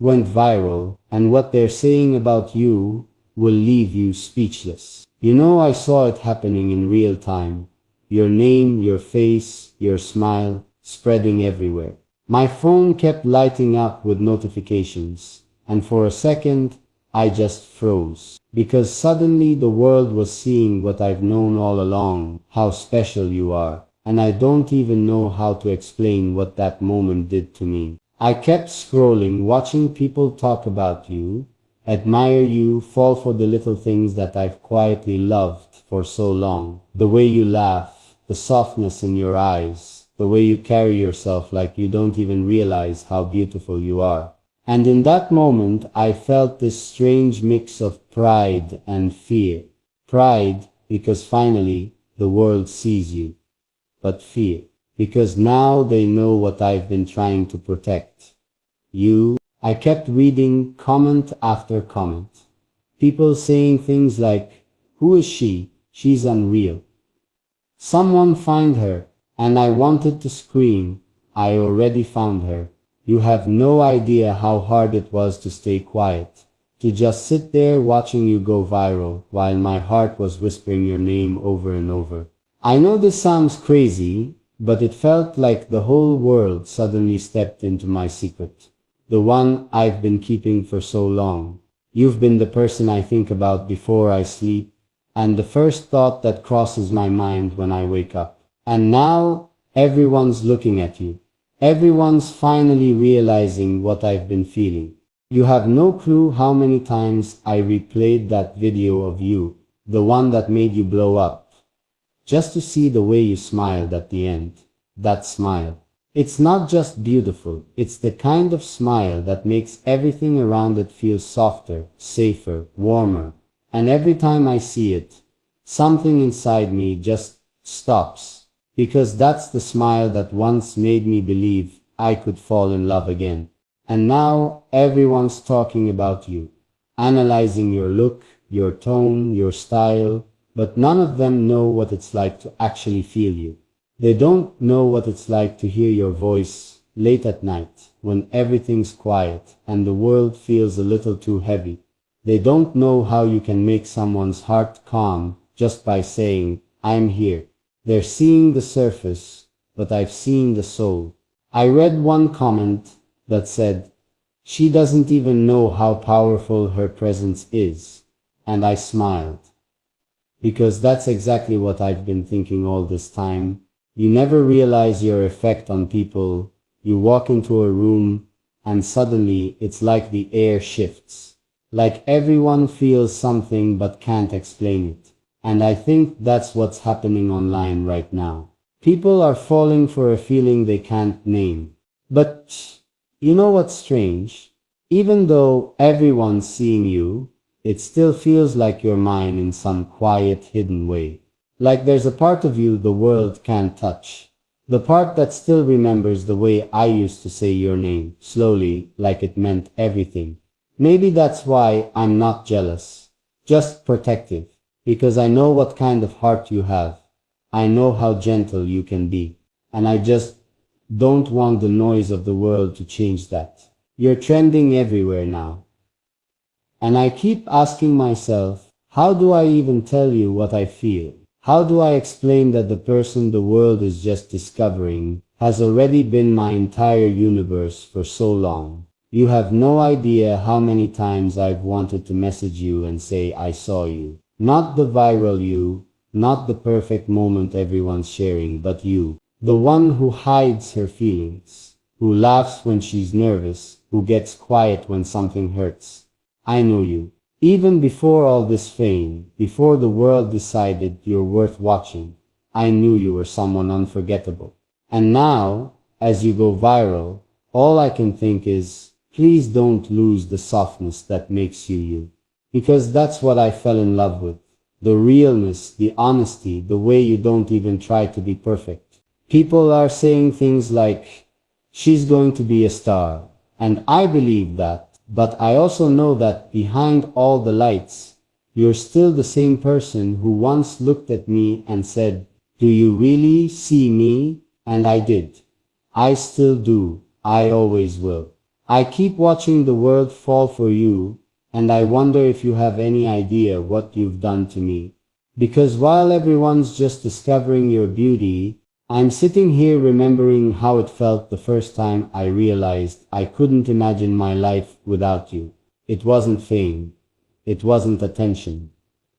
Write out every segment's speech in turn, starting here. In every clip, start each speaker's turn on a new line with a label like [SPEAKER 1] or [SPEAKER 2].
[SPEAKER 1] went viral, and what they're saying about you will leave you speechless. You know, I saw it happening in real time. Your name, your face, your smile, spreading everywhere. My phone kept lighting up with notifications, and for a second, I just froze. Because suddenly the world was seeing what I've known all along, how special you are. And I don't even know how to explain what that moment did to me. I kept scrolling, watching people talk about you, admire you, fall for the little things that I've quietly loved for so long. The way you laugh, the softness in your eyes, the way you carry yourself like you don't even realize how beautiful you are. And in that moment, I felt this strange mix of pride and fear. Pride, because finally the world sees you. But fear, because now they know what I've been trying to protect. You. I kept reading comment after comment. People saying things like, "Who is she? She's unreal. Someone find her." And I wanted to scream, "I already found her." You have no idea how hard it was to stay quiet, to just sit there watching you go viral while my heart was whispering your name over and over. I know this sounds crazy, but it felt like the whole world suddenly stepped into my secret. The one I've been keeping for so long. You've been the person I think about before I sleep, and the first thought that crosses my mind when I wake up. And now, everyone's looking at you. Everyone's finally realizing what I've been feeling. You have no clue how many times I replayed that video of you, the one that made you blow up, just to see the way you smiled at the end. That smile. It's not just beautiful, it's the kind of smile that makes everything around it feel softer, safer, warmer. And every time I see it, something inside me just stops. Because that's the smile that once made me believe I could fall in love again. And now everyone's talking about you, analyzing your look, your tone, your style, but none of them know what it's like to actually feel you. They don't know what it's like to hear your voice late at night when everything's quiet and the world feels a little too heavy. They don't know how you can make someone's heart calm just by saying, "I'm here." They're seeing the surface, but I've seen the soul. I read one comment that said, "She doesn't even know how powerful her presence is." And I smiled. Because that's exactly what I've been thinking all this time. You never realize your effect on people. You walk into a room, and suddenly it's like the air shifts. Like everyone feels something but can't explain it. And I think that's what's happening online right now. People are falling for a feeling they can't name. But you know what's strange? Even though everyone's seeing you, it still feels like you're mine in some quiet, hidden way. Like there's a part of you the world can't touch. The part that still remembers the way I used to say your name, slowly, like it meant everything. Maybe that's why I'm not jealous, just protective. Because I know what kind of heart you have. I know how gentle you can be. And I just don't want the noise of the world to change that. You're trending everywhere now. And I keep asking myself, how do I even tell you what I feel? How do I explain that the person the world is just discovering has already been my entire universe for so long? You have no idea how many times I've wanted to message you and say I saw you. Not the viral you, not the perfect moment everyone's sharing, but you. The one who hides her feelings, who laughs when she's nervous, who gets quiet when something hurts. I know you. Even before all this fame, before the world decided you're worth watching, I knew you were someone unforgettable. And now, as you go viral, all I can think is, please don't lose the softness that makes you you. Because that's what I fell in love with. The realness, the honesty, the way you don't even try to be perfect. People are saying things like, "She's going to be a star." And I believe that. But I also know that behind all the lights, you're still the same person who once looked at me and said, "Do you really see me?" And I did. I still do. I always will. I keep watching the world fall for you, and I wonder if you have any idea what you've done to me. Because while everyone's just discovering your beauty, I'm sitting here remembering how it felt the first time I realized I couldn't imagine my life without you. It wasn't fame. It wasn't attention.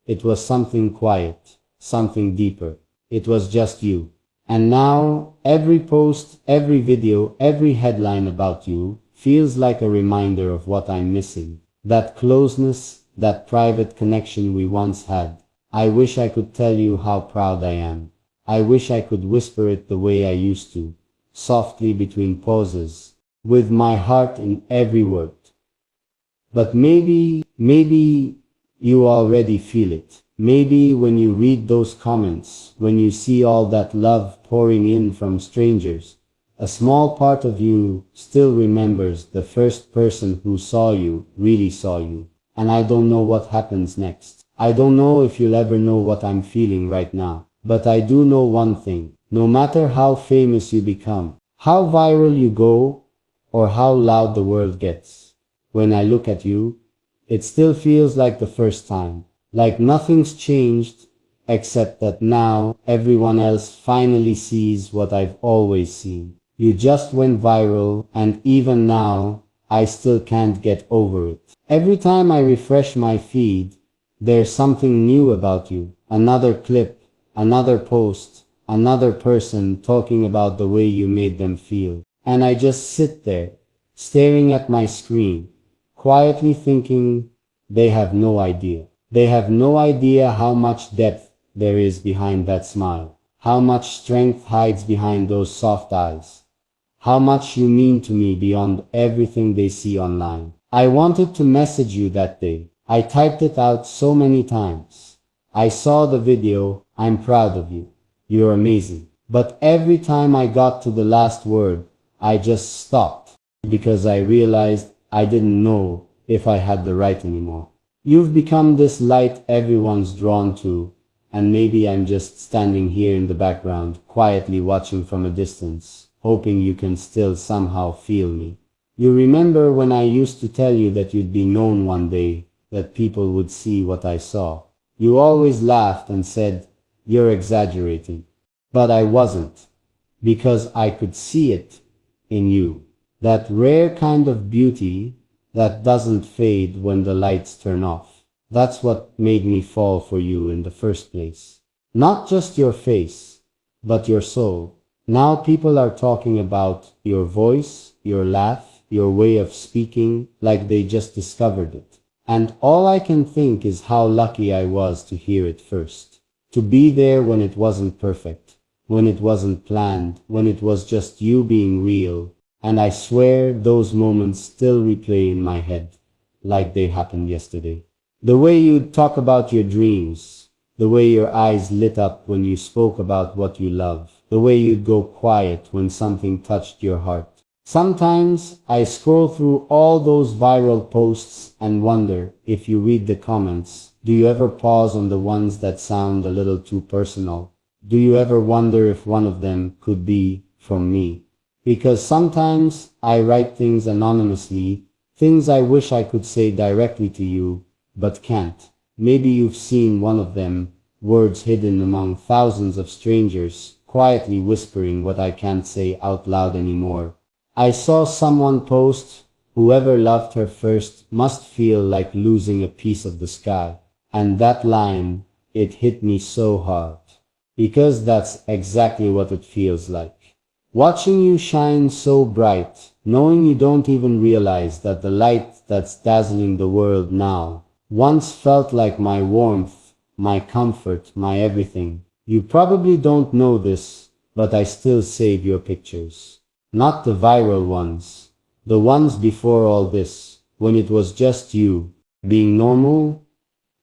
[SPEAKER 1] It was something quiet, something deeper. It was just you. And now, every post, every video, every headline about you feels like a reminder of what I'm missing. That closeness, that private connection we once had. I wish I could tell you how proud I am. I wish I could whisper it the way I used to, softly between pauses, with my heart in every word. But maybe you already feel it. Maybe when you read those comments, when you see all that love pouring in from strangers, a small part of you still remembers the first person who saw you, really saw you. And I don't know what happens next. I don't know if you'll ever know what I'm feeling right now. But I do know one thing. No matter how famous you become, how viral you go, or how loud the world gets, when I look at you, it still feels like the first time. Like nothing's changed, except that now everyone else finally sees what I've always seen. You just went viral, and even now, I still can't get over it. Every time I refresh my feed, there's something new about you. Another clip, another post, another person talking about the way you made them feel. And I just sit there, staring at my screen, quietly thinking, they have no idea. They have no idea how much depth there is behind that smile, how much strength hides behind those soft eyes, how much you mean to me beyond everything they see online. I wanted to message you that day. I typed it out so many times. I saw the video. I'm proud of you. You're amazing. But every time I got to the last word, I just stopped because I realized I didn't know if I had the right anymore. You've become this light everyone's drawn to, and maybe I'm just standing here in the background, quietly watching from a distance, hoping you can still somehow feel me. You remember when I used to tell you that you'd be known one day, that people would see what I saw. You always laughed and said, "You're exaggerating." But I wasn't, because I could see it in you. That rare kind of beauty that doesn't fade when the lights turn off. That's what made me fall for you in the first place. Not just your face, but your soul. Now people are talking about your voice, your laugh, your way of speaking, like they just discovered it. And all I can think is how lucky I was to hear it first. To be there when it wasn't perfect, when it wasn't planned, when it was just you being real. And I swear those moments still replay in my head, like they happened yesterday. The way you'd talk about your dreams, the way your eyes lit up when you spoke about what you love, the way you'd go quiet when something touched your heart. Sometimes I scroll through all those viral posts and wonder if you read the comments. Do you ever pause on the ones that sound a little too personal? Do you ever wonder if one of them could be from me? Because sometimes I write things anonymously, things I wish I could say directly to you, but can't. Maybe you've seen one of them, words hidden among thousands of strangers, quietly whispering what I can't say out loud anymore. I saw someone post, "Whoever loved her first must feel like losing a piece of the sky." And that line, it hit me so hard. Because that's exactly what it feels like. Watching you shine so bright, knowing you don't even realize that the light that's dazzling the world now once felt like my warmth, my comfort, my everything. You probably don't know this, but I still save your pictures. Not the viral ones, the ones before all this, when it was just you, being normal,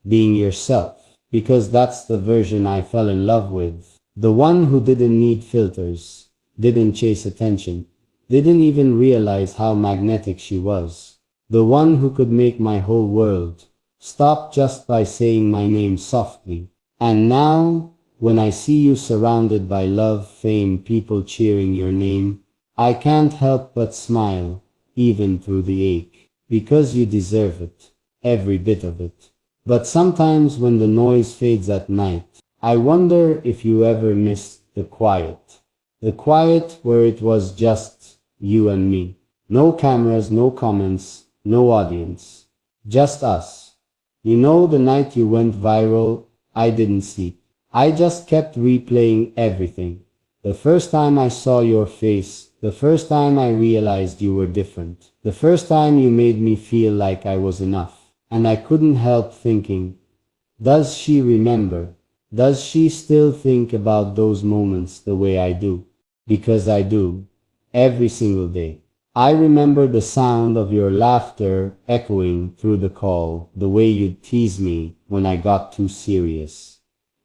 [SPEAKER 1] being yourself. Because that's the version I fell in love with. The one who didn't need filters, didn't chase attention, didn't even realize how magnetic she was. The one who could make my whole world stop just by saying my name softly. And now, when I see you surrounded by love, fame, people cheering your name, I can't help but smile, even through the ache, because you deserve it, every bit of it. But sometimes when the noise fades at night, I wonder if you ever missed the quiet. The quiet where it was just you and me. No cameras, no comments, no audience. Just us. You know, the night you went viral, I didn't sleep. I just kept replaying everything. The first time I saw your face, the first time I realized you were different, the first time you made me feel like I was enough. And I couldn't help thinking, does she remember? Does she still think about those moments the way I do? Because I do, every single day. I remember the sound of your laughter echoing through the call, the way you'd tease me when I got too serious,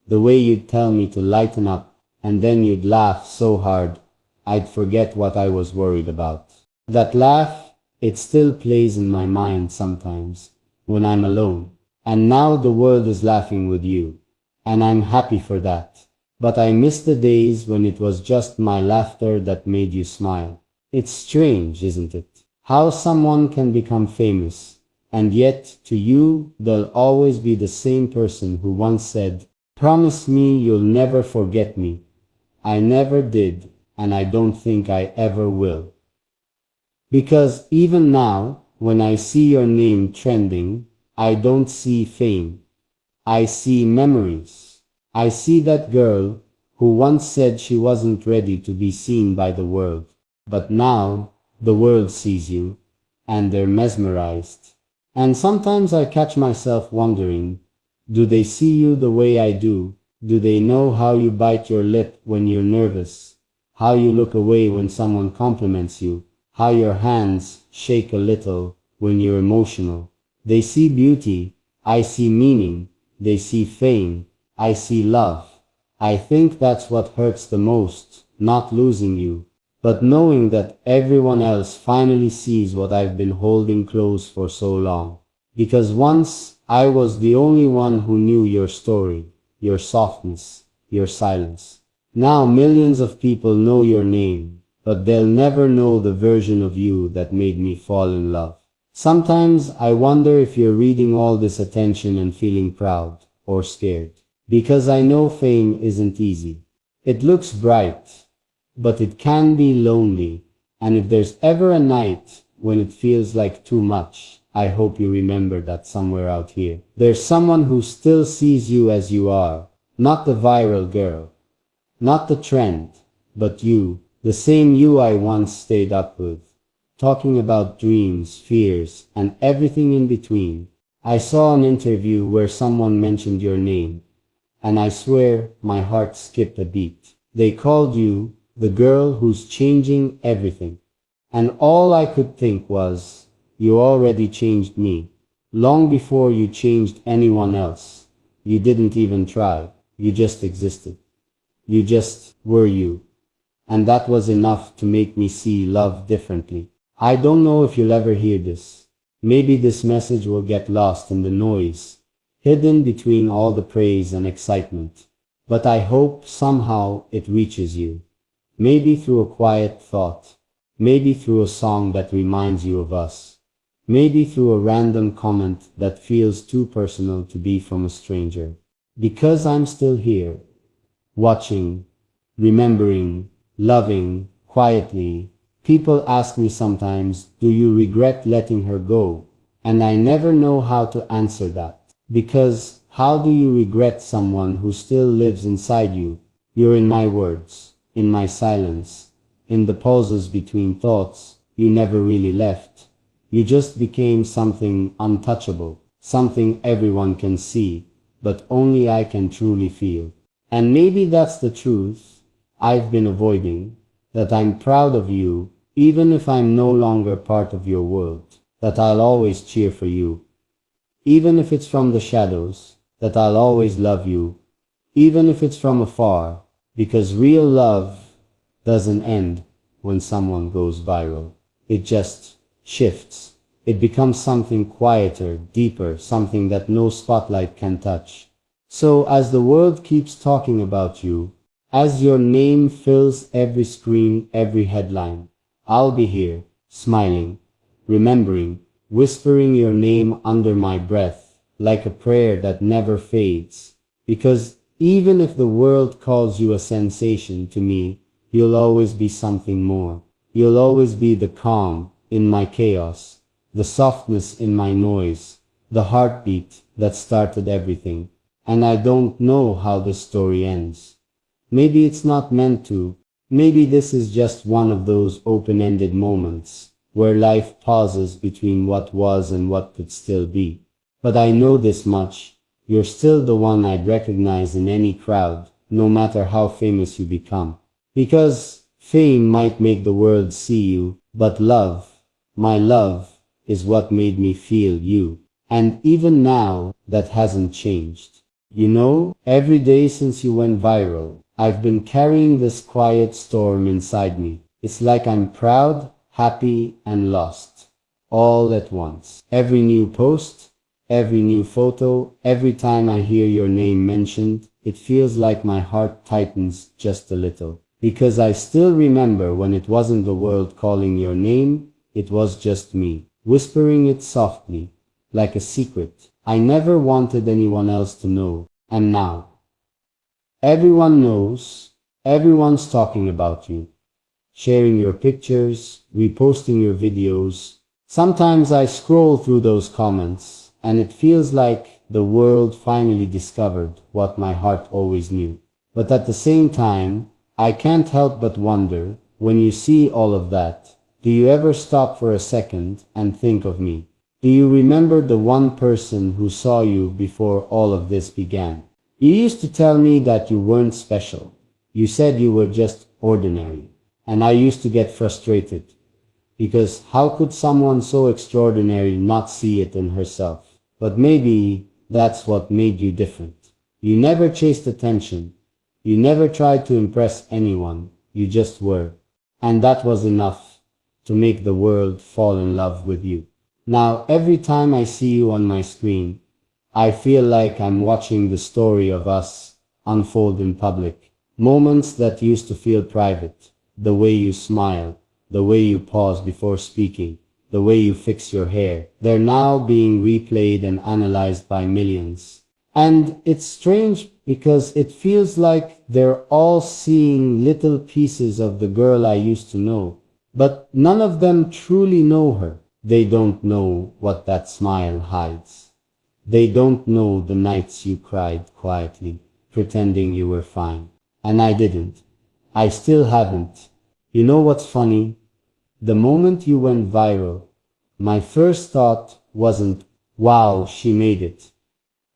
[SPEAKER 1] the way you'd tell me to lighten up, and then you'd laugh so hard I'd forget what I was worried about. That laugh, it still plays in my mind sometimes when I'm alone. And now the world is laughing with you, and I'm happy for that. But I miss the days when it was just my laughter that made you smile. It's strange, isn't it? How someone can become famous, and yet to you they'll always be the same person who once said, "Promise me you'll never forget me." I never did, and I don't think I ever will. Because even now, when I see your name trending, I don't see fame. I see memories. I see that girl who once said she wasn't ready to be seen by the world. But now, the world sees you, and they're mesmerized. And sometimes I catch myself wondering, do they see you the way I do? Do they know how you bite your lip when you're nervous? How you look away when someone compliments you? How your hands shake a little when you're emotional? They see beauty, I see meaning. They see fame, I see love. I think that's what hurts the most, not losing you, but knowing that everyone else finally sees what I've been holding close for so long. Because once I was the only one who knew your story, your softness, your silence. Now millions of people know your name, but they'll never know the version of you that made me fall in love. Sometimes I wonder if you're reading all this attention and feeling proud or scared. Because I know fame isn't easy. It looks bright, but it can be lonely. And if there's ever a night when it feels like too much, I hope you remember that somewhere out here, there's someone who still sees you as you are. Not the viral girl, not the trend, but you, the same you I once stayed up with. Talking about dreams, fears, and everything in between. I saw an interview where someone mentioned your name, and I swear my heart skipped a beat. They called you the girl who's changing everything. And all I could think was, you already changed me. Long before you changed anyone else. You didn't even try. You just existed. You just were you. And that was enough to make me see love differently. I don't know if you'll ever hear this. Maybe this message will get lost in the noise, hidden between all the praise and excitement. But I hope somehow it reaches you. Maybe through a quiet thought. Maybe through a song that reminds you of us. Maybe through a random comment that feels too personal to be from a stranger. Because I'm still here, watching, remembering, loving, quietly. People ask me sometimes, do you regret letting her go? And I never know how to answer that. Because how do you regret someone who still lives inside you? You're in my words, in my silence, in the pauses between thoughts. You never really left. You just became something untouchable, something everyone can see, but only I can truly feel. And maybe that's the truth I've been avoiding, that I'm proud of you, even if I'm no longer part of your world, that I'll always cheer for you. Even if it's from the shadows, that I'll always love you, even if it's from afar, because real love doesn't end when someone goes viral. It just shifts. It becomes something quieter, deeper, something that no spotlight can touch. So as the world keeps talking about you, as your name fills every screen, every headline, I'll be here, smiling, remembering, whispering your name under my breath, like a prayer that never fades. Because even if the world calls you a sensation, to me, you'll always be something more. You'll always be the calm in my chaos, the softness in my noise, the heartbeat that started everything. And I don't know how the story ends. Maybe it's not meant to. Maybe this is just one of those open-ended moments where life pauses between what was and what could still be. But I know this much: you're still the one I'd recognize in any crowd, no matter how famous you become. Because fame might make the world see you, but love, my love, is what made me feel you. And even now, that hasn't changed. You know, every day since you went viral, I've been carrying this quiet storm inside me. It's like I'm proud, happy, and lost, all at once. Every new post, every new photo, every time I hear your name mentioned, it feels like my heart tightens just a little. Because I still remember when it wasn't the world calling your name, it was just me, whispering it softly, like a secret I never wanted anyone else to know. And now, everyone knows, everyone's talking about you, sharing your pictures, reposting your videos. Sometimes I scroll through those comments, and it feels like the world finally discovered what my heart always knew. But at the same time, I can't help but wonder, when you see all of that, do you ever stop for a second and think of me? Do you remember the one person who saw you before all of this began? You used to tell me that you weren't special. You said you were just ordinary. And I used to get frustrated. Because how could someone so extraordinary not see it in herself? But maybe that's what made you different. You never chased attention. You never tried to impress anyone. You just were. And that was enough to make the world fall in love with you. Now, every time I see you on my screen, I feel like I'm watching the story of us unfold in public. Moments that used to feel private. The way you smile, the way you pause before speaking, the way you fix your hair. They're now being replayed and analyzed by millions. And it's strange because it feels like they're all seeing little pieces of the girl I used to know. But none of them truly know her. They don't know what that smile hides. They don't know the nights you cried quietly, pretending you were fine. And I didn't. I still haven't. You know what's funny? The moment you went viral, my first thought wasn't, wow, she made it.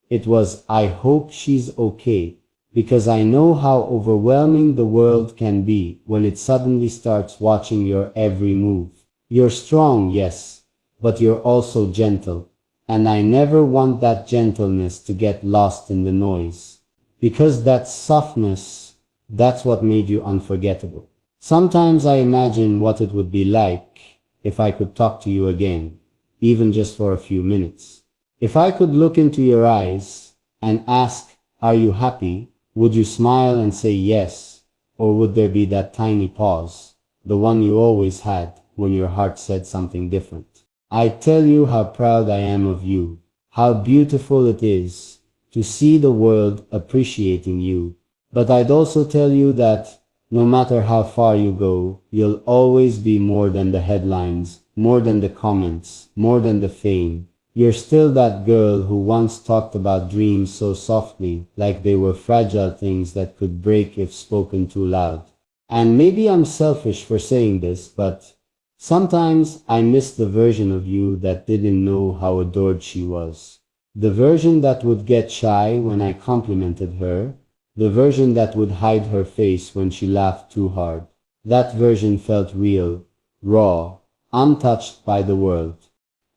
[SPEAKER 1] It was, I hope she's okay. Because I know how overwhelming the world can be when it suddenly starts watching your every move. You're strong, yes, but you're also gentle. And I never want that gentleness to get lost in the noise. Because that softness, that's what made you unforgettable. Sometimes I imagine what it would be like if I could talk to you again, even just for a few minutes. If I could look into your eyes and ask, are you happy? Would you smile and say yes? Or would there be that tiny pause, the one you always had when your heart said something different? I tell you how proud I am of you, how beautiful it is to see the world appreciating you. But I'd also tell you that no matter how far you go, you'll always be more than the headlines, more than the comments, more than the fame. You're still that girl who once talked about dreams so softly, like they were fragile things that could break if spoken too loud. And maybe I'm selfish for saying this, but sometimes I miss the version of you that didn't know how adored she was. The version that would get shy when I complimented her. The version that would hide her face when she laughed too hard. That version felt real, raw, untouched by the world.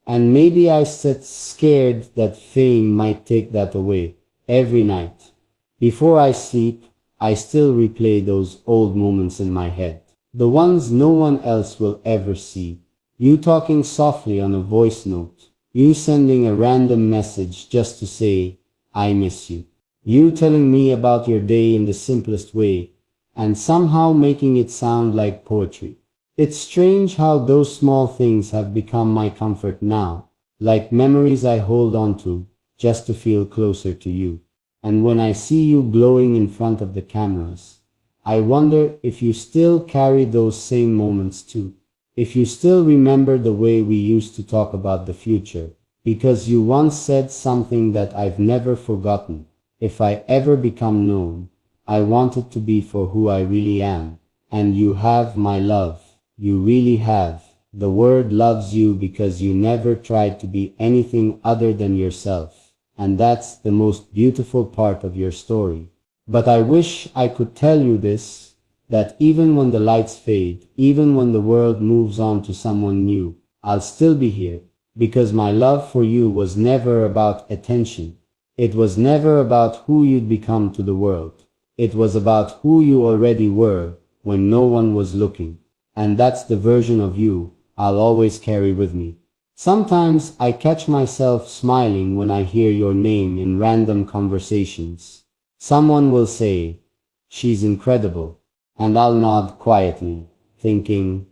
[SPEAKER 1] And maybe I sat scared that fame might take that away. Every night, before I sleep, I still replay those old moments in my head. The ones no one else will ever see. You talking softly on a voice note. You sending a random message just to say, I miss you. You telling me about your day in the simplest way, and somehow making it sound like poetry. It's strange how those small things have become my comfort now, like memories I hold on to, just to feel closer to you. And when I see you glowing in front of the cameras, I wonder if you still carry those same moments too. If you still remember the way we used to talk about the future, because you once said something that I've never forgotten. If I ever become known, I want it to be for who I really am. And you have my love. You really have. The world loves you because you never tried to be anything other than yourself. And that's the most beautiful part of your story. But I wish I could tell you this, that even when the lights fade, even when the world moves on to someone new, I'll still be here. Because my love for you was never about attention. It was never about who you'd become to the world. It was about who you already were when no one was looking. And that's the version of you I'll always carry with me. Sometimes I catch myself smiling when I hear your name in random conversations. Someone will say, "She's incredible," and I'll nod quietly, thinking,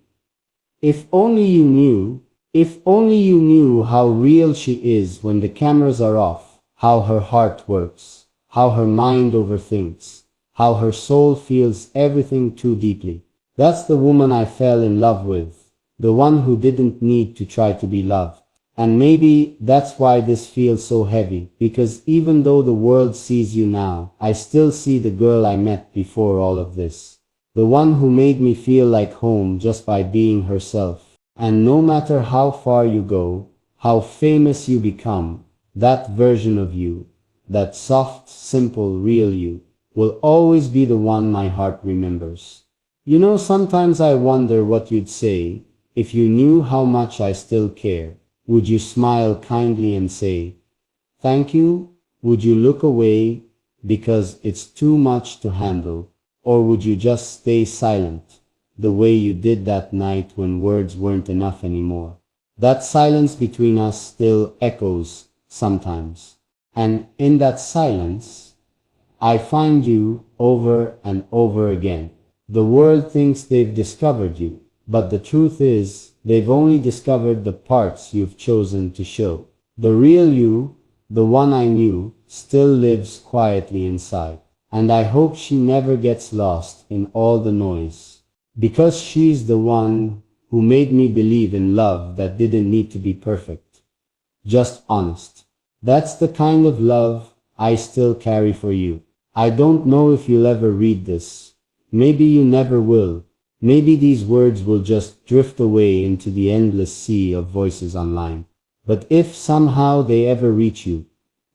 [SPEAKER 1] if only you knew, if only you knew how real she is when the cameras are off, how her heart works, how her mind overthinks, how her soul feels everything too deeply. That's the woman I fell in love with, the one who didn't need to try to be loved. And maybe that's why this feels so heavy, because even though the world sees you now, I still see the girl I met before all of this. The one who made me feel like home just by being herself. And no matter how far you go, how famous you become, that version of you, that soft, simple, real you, will always be the one my heart remembers. You know, sometimes I wonder what you'd say if you knew how much I still care. Would you smile kindly and say, "Thank you"? Would you look away because it's too much to handle? Or would you just stay silent, the way you did that night when words weren't enough anymore? That silence between us still echoes sometimes. And in that silence, I find you over and over again. The world thinks they've discovered you, but the truth is, they've only discovered the parts you've chosen to show. The real you, the one I knew, still lives quietly inside. And I hope she never gets lost in all the noise. Because she's the one who made me believe in love that didn't need to be perfect. Just honest. That's the kind of love I still carry for you. I don't know if you'll ever read this. Maybe you never will. Maybe these words will just drift away into the endless sea of voices online. But if somehow they ever reach you,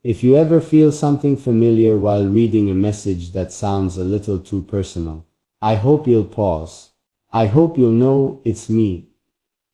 [SPEAKER 1] if you ever feel something familiar while reading a message that sounds a little too personal, I hope you'll pause. I hope you'll know it's me.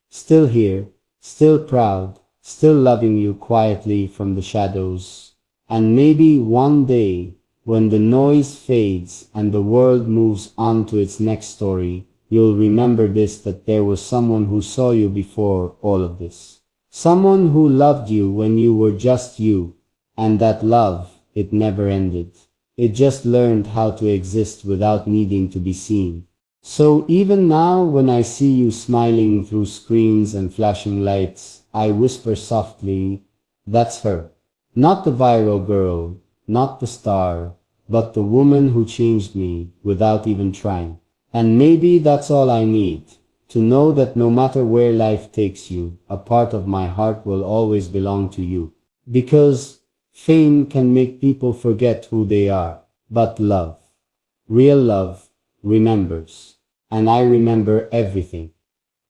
[SPEAKER 1] Still here, still proud, still loving you quietly from the shadows. And maybe one day, when the noise fades and the world moves on to its next story, you'll remember this, that there was someone who saw you before all of this. Someone who loved you when you were just you. And that love, it never ended. It just learned how to exist without needing to be seen. So even now when I see you smiling through screens and flashing lights, I whisper softly, that's her. Not the viral girl, not the star, but the woman who changed me without even trying. And maybe that's all I need, to know that no matter where life takes you, a part of my heart will always belong to you. Because fame can make people forget who they are, but love, real love, remembers. And I remember everything.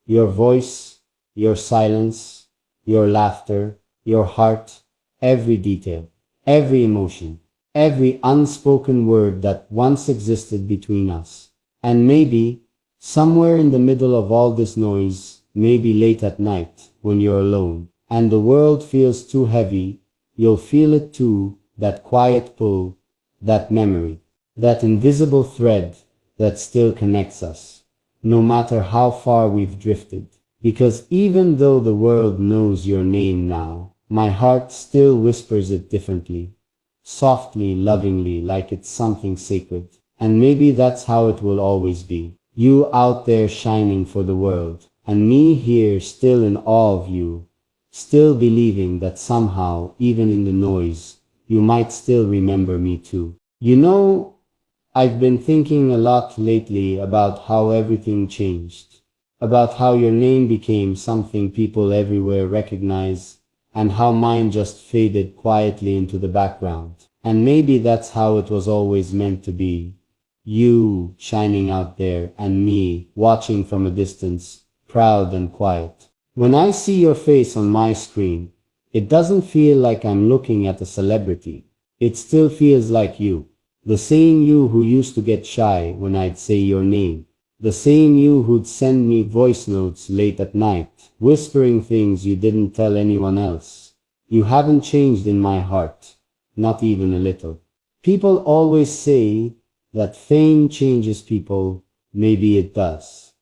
[SPEAKER 1] Your voice, your silence, your laughter, your heart, every detail, every emotion, every unspoken word that once existed between us. And maybe, somewhere in the middle of all this noise, maybe late at night, when you're alone, and the world feels too heavy, you'll feel it too, that quiet pull, that memory, that invisible thread that still connects us, no matter how far we've drifted. Because even though the world knows your name now, my heart still whispers it differently, softly, lovingly, like it's something sacred. And maybe that's how it will always be. You out there shining for the world, and me here still in awe of you, still believing that somehow, even in the noise, you might still remember me too. You know, I've been thinking a lot lately about how everything changed, about how your name became something people everywhere recognize, and how mine just faded quietly into the background. And maybe that's how it was always meant to be. You shining out there and me watching from a distance, proud and quiet. When I see your face on my screen, it doesn't feel like I'm looking at a celebrity. It still feels like you. The same you who used to get shy when I'd say your name. The same you who'd send me voice notes late at night, whispering things you didn't tell anyone else. You haven't changed in my heart, not even a little. People always say that fame changes people. Maybe it does.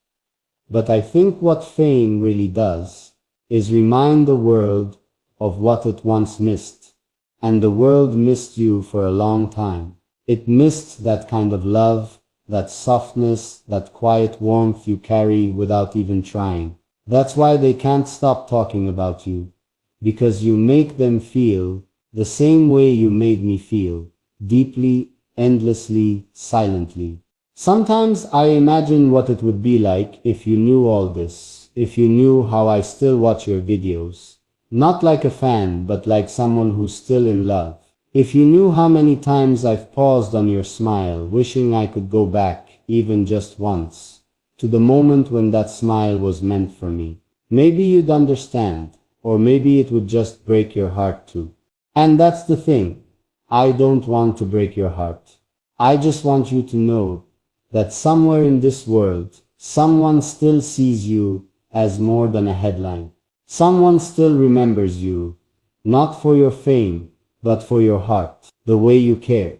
[SPEAKER 1] But I think what fame really does is remind the world of what it once missed. And the world missed you for a long time. It missed that kind of love, that softness, that quiet warmth you carry without even trying. That's why they can't stop talking about you, because you make them feel the same way you made me feel, deeply, endlessly, silently. Sometimes I imagine what it would be like if you knew all this, if you knew how I still watch your videos, not like a fan, but like someone who's still in love. If you knew how many times I've paused on your smile, wishing I could go back, even just once, to the moment when that smile was meant for me. Maybe you'd understand, or maybe it would just break your heart too. And that's the thing. I don't want to break your heart. I just want you to know that somewhere in this world, someone still sees you as more than a headline. Someone still remembers you, not for your fame, but for your heart, the way you cared,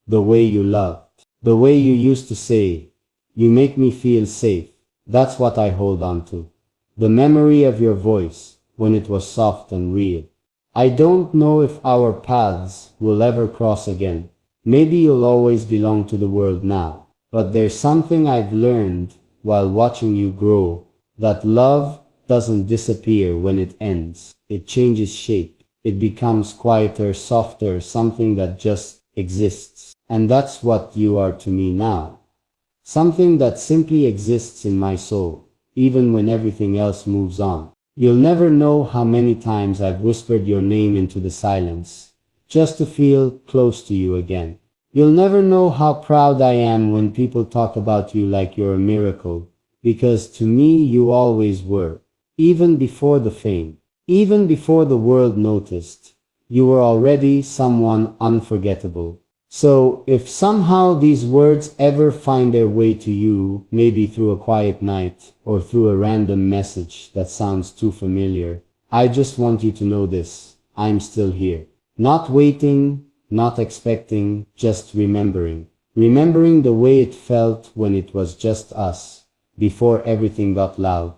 [SPEAKER 1] the way you loved, the way you used to say, "You make me feel safe." That's what I hold on to. The memory of your voice, when it was soft and real. I don't know if our paths will ever cross again. Maybe you'll always belong to the world now. But there's something I've learned while watching you grow, that love doesn't disappear when it ends. It changes shape. It becomes quieter, softer, something that just exists. And that's what you are to me now. Something that simply exists in my soul, even when everything else moves on. You'll never know how many times I've whispered your name into the silence, just to feel close to you again. You'll never know how proud I am when people talk about you like you're a miracle, because to me you always were, even before the fame. Even before the world noticed, you were already someone unforgettable. So, if somehow these words ever find their way to you, maybe through a quiet night, or through a random message that sounds too familiar, I just want you to know this: I'm still here. Not waiting, not expecting, just remembering. Remembering the way it felt when it was just us, before everything got loud.